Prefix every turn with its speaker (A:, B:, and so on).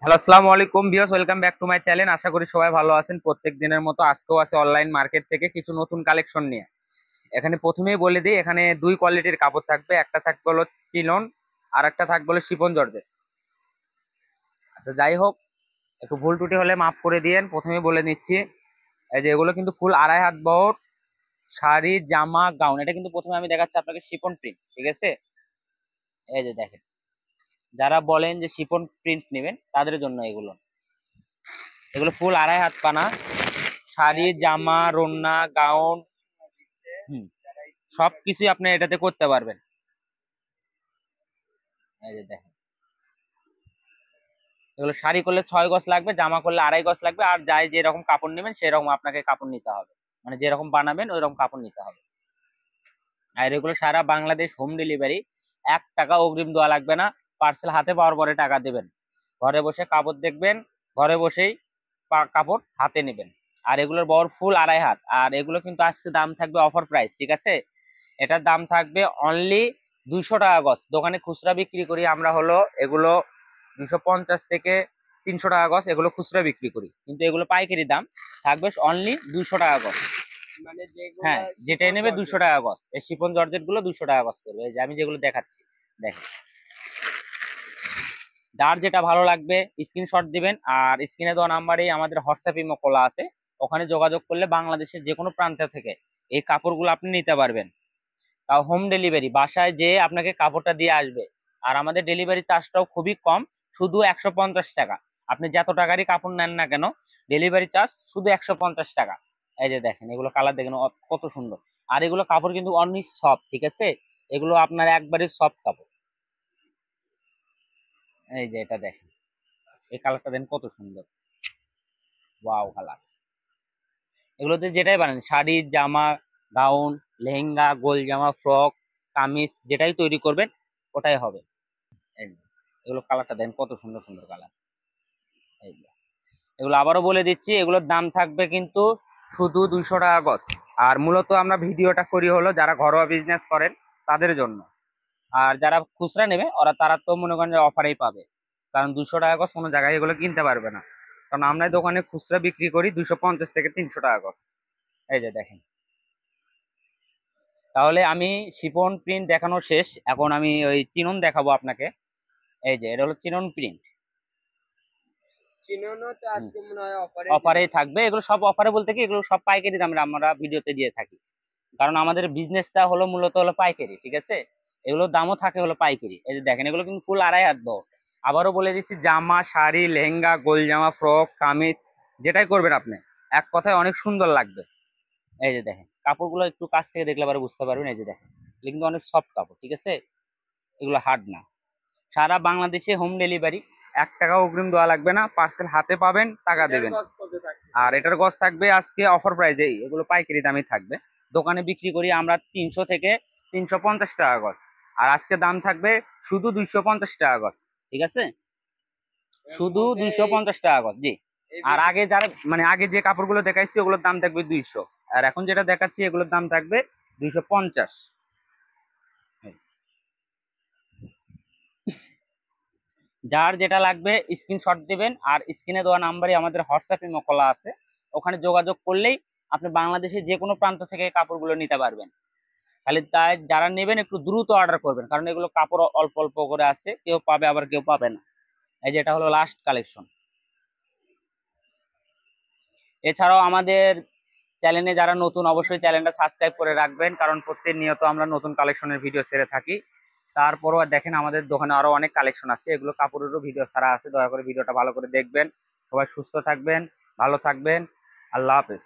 A: Hello, আসসালামু আলাইকুম viewers, welcome back to my channel. আশা করি সবাই ভালো আছেন। প্রত্যেক দিনের মতো আজকেও আছে অনলাইন মার্কেট থেকে কিছু নতুন কালেকশন নিয়ে। এখানে প্রথমেই বলে দিই, এখানে দুই কোয়ালিটির কাপড় থাকবে। একটা থাকবে হলো চিনন, আর একটা থাকবে হলো শিফন জর্জেট। আচ্ছা, যাই হোক, একটু ভুল ত্রুটি হলে মাফ করে দিয়েন। প্রথমেই বলে নিচ্ছি, এই যে এগুলো কিন্তু ফুল আড়াই হাত বহর শাড়ি, জামা, গাউন। এটা কিন্তু প্রথমে আমি দেখাচ্ছি আপনাকে শিফন প্রিন্ট, ঠিক আছে? এই যে দেখেন, যারা বলেন যে শিফন প্রিন্ট নেবেন তাদের জন্য এগুলো। এগুলো ফুল আড়াই হাত পানা শাড়ি, জামা, রন্না, গাউন, সবকিছুই আপনি এটাতে করতে পারবেন। এই যে দেখেন, এগুলো শাড়ি করলে 6 গজ লাগবে, জামা করলে 2.5 গজ লাগবে। আর যাই যেরকম কাপড় নেবেন সেরকম আপনাকে কাপড় নিতে হবে, মানে যেরকম বানাবেন ওইরকম কাপড় নিতে হবে। আর এগুলো সারা বাংলাদেশ হোম ডেলিভারি। 1 টাকা অগ্রিম দেওয়া লাগবে না। পার্সেল হাতে পাওয়ার পরে টাকা দেবেন। ঘরে বসে কাপড় দেখবেন, ঘরে বসেই কাপড় হাতে নেবেন। আর এগুলোর বহর ফুল আড়াই হাত। আর এগুলো কিন্তু আজকে দাম থাকবে অফার প্রাইস, ঠিক আছে? এটার দাম থাকবে অনলি 200 টাকা গজ। দোকানে খুচরা বিক্রি করি আমরা হলো এগুলো 250 থেকে 300 টাকা গজ, এগুলো খুচরা বিক্রি করি। কিন্তু এগুলো পাইকারি দাম থাকবে অনলি 200 টাকা গজ।
B: মানে
A: হ্যাঁ, যেটাই নেবে 200 টাকা গজ। এই শিফন জর্জেট গুলো 200 টাকা গজ করবে। এই যে আমি যেগুলো দেখাচ্ছি দেখেন, যার যেটা ভালো লাগবে স্ক্রিনশট দিবেন। আর স্ক্রিনে দেওয়া নাম্বারেই আমাদের হোয়াটসঅ্যাপ ইমো খোলা আছে, ওখানে যোগাযোগ করলে বাংলাদেশের যে কোনো প্রান্ত থেকে এই কাপড়গুলো আপনি নিতে পারবেন। তাও হোম ডেলিভারি, বাসায় যে আপনাকে কাপড়টা দিয়ে আসবে। আর আমাদের ডেলিভারি চার্জটাও খুবই কম, শুধু 150 টাকা। আপনি যত টাকারই কাপড় নেন না কেন, ডেলিভারি চার্জ শুধু 150 টাকা। এই যে দেখেন, এগুলো কালার দেখেন কত সুন্দর। আর এগুলো কাপড় কিন্তু অনেক সফট, ঠিক আছে? এগুলো আপনার একবারে সফট কাপড়। এই যে এটা দেখেন, এই কালারটা দেখেন কত সুন্দর, ওয়াও কালার। এগুলোতে যেটাই বানান, শাড়ি, জামা, গাউন, লেহেঙ্গা, গোল জামা, ফ্রক, কামিজ, যেটাই তৈরি করবেন ওটাই হবে। এই যে, এগুলো কালারটা দেন কত সুন্দর সুন্দর কালার। এই যে, এগুলো আবারও বলে দিচ্ছি, এগুলোর দাম থাকবে কিন্তু শুধু 200 টাকা গজ। আর মূলত আমরা ভিডিওটা করি হলো যারা ঘরোয়া বিজনেস করেন তাদের জন্য। আর যারা খুচরা নেবে তারা তো মনে করেন যে অফারেই পাবে, কারণ 200 টাকা গজ কোনো জায়গায় এগুলো কিনতে পারবে না। কারণ আমরা দোকানে খুচরা বিক্রি করি 250 থেকে 300 টাকা গজ। এই যে দেখেন, তাহলে আমি শিফন প্রিন্ট দেখানো শেষ, এখন আমি ওই চিনন দেখাবো আপনাকে। এই যে এটা হলো চিনন প্রিন্ট।
B: চিনোনো তো আজকে মনে হয় অফারে
A: অফারে থাকবে, এগুলো সব অফারে বলতে কি এগুলো সব পাইকারি দামে আমরা ভিডিওতে দিয়ে থাকি। কারণ আমাদের বিজনেসটা হলো মূলত হলো পাইকারি, ঠিক আছে? এগুলোর দামও থাকে হলো পাইকারি। এই যে দেখেন, এগুলো কিন্তু ফুল আড়াই হাত বহর। আবারও বলে দিচ্ছি, জামা, শাড়ি, লেহেঙ্গা, গোল জামা, ফ্রক, কামিজ, যেটাই করবেন আপনি এক কথায় অনেক সুন্দর লাগবে। এই যে দেখেন, কাপড়গুলো একটু কাছ থেকে দেখলে আবার বুঝতে পারবেন। এই যে দেখেন, এগুলো কিন্তু অনেক সফট কাপড়, ঠিক আছে? এগুলো হার্ড না। সারা বাংলাদেশে হোম ডেলিভারি। 1 টাকা অগ্রিম দেওয়া লাগবে না। পার্সেল হাতে পাবেন, টাকা দেবেন। আর এটার গজ থাকবে আজকে অফার প্রাইজেই, এগুলো পাইকারি দামই থাকবে। দোকানে বিক্রি করি আমরা 300 থেকে 350 টাকা গজ। আর আজকে দাম থাকবে শুধু 250 টাকা গজ, ঠিক আছে? শুধু 250 টাকা গজ, জি। আর আগে যারা মানে আগে যে কাপড়গুলো দেখাইছি ওগুলোর দাম থাকবে 200, আর এখন যেটা দেখাচ্ছি এগুলোর দাম থাকবে 250। যার যেটা লাগবে স্ক্রিনশট দিবেন। আর স্ক্রিনে দেওয়া নাম্বারে আমাদের হোয়াটসঅ্যাপ ইমো খোলা আছে, ওখানে যোগাযোগ করলেই আপনি বাংলাদেশের যে কোনো প্রান্ত থেকে কাপড়গুলো নিতে পারবেন। খালি তাই যারা নেবেন একটু দ্রুত অর্ডার করবেন, কারণ এগুলো কাপড় অল্প অল্প করে আছে, কেউ পাবে আবার কেউ পাবে না। এই যে এটা হলো লাস্ট কালেকশন। এছাড়াও আমাদের চ্যানেলে যারা নতুন, অবশ্যই চ্যানেলটা সাবস্ক্রাইব করে রাখবেন, কারণ প্রতিনিয়ত আমরা নতুন কালেকশনের ভিডিও ছেড়ে থাকি। তারপরও দেখেন আমাদের দোকানে আরো অনেক কালেকশন আছে, এগুলো কাপড়েরও ভিডিও ছাড়া আছে। দয়া করে ভিডিওটা ভালো করে দেখবেন। সবাই সুস্থ থাকবেন, ভালো থাকবেন। আল্লাহ হাফেজ।